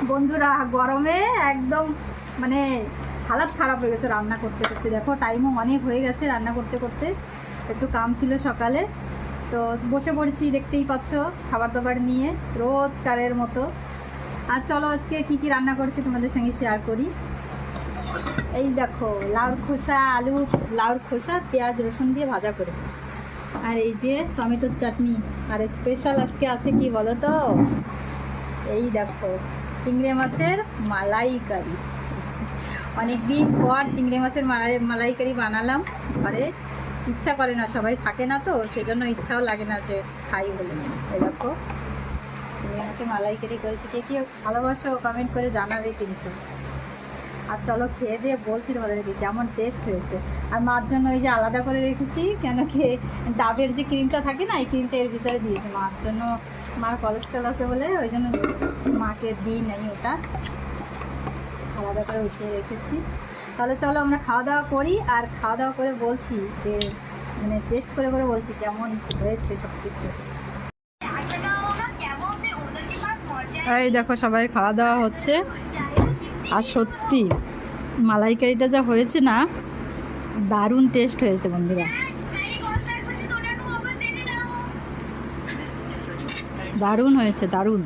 বন্ধুরা গরমে একদম মানে হালাত খারাপ হয়ে গেছে রান্না করতে করতে। দেখো টাইমও অনেক হয়ে গেছে রান্না করতে করতে, একটু কাম ছিল সকালে, তো বসে পড়েছি দেখতেই পাচ্ছ খাবার দাবার নিয়ে রোজকারের মতো। আর চলো আজকে কি কি রান্না করেছি তোমাদের সঙ্গে শেয়ার করি। এই দেখো লাউর খোসা, আলু, লাউর খোসা, পেঁয়াজ রসুন দিয়ে ভাজা করেছি। আর এই যে টমেটোর চাটনি। আর স্পেশাল আজকে আছে কি বলো তো, এই দেখো চিংড়ি মাছের মালাইকারি। অনেকদিন পর চিংড়ি মাছের মালাইকারি বানালাম ঘরে। ইচ্ছা করে না, সবাই থাকে না তো সেজন্য ইচ্ছাও লাগে না যে খাই বলে। এই দেখো চিংড়ি মাছের মালাইকারি করেছি, কে কে ভালোবাসো কমেন্ট করে জানাবে কিন্তু। আর চলো খেয়ে দিয়ে বলছি তোমাদেরকে কেমন টেস্ট হয়েছে। আর মার জন্য ওই যে আলাদা করে রেখেছি, কেন কি ডাবের যে ক্রিমটা থাকে না, এই ক্রিমটা এর ভিতরে দিয়েছি মার জন্য। মার কোলেস্ট্রল আছে বলে ওই জন্য মাকে দিই নাই, ওটা আলাদা করে উঠিয়ে রেখেছি। তাহলে চলো আমরা খাওয়া দাওয়া করি, আর খাওয়া দাওয়া করে বলছি যে মানে টেস্ট করে করে বলছি কেমন হয়েছে সব কিছু। এই দেখো সবাই খাওয়া দাওয়া হচ্ছে। আর সত্যি মালাইকারিটা যা হয়েছে না, দারুণ টেস্ট হয়েছে বন্ধুরা, দারুণ হয়েছে, দারুণ।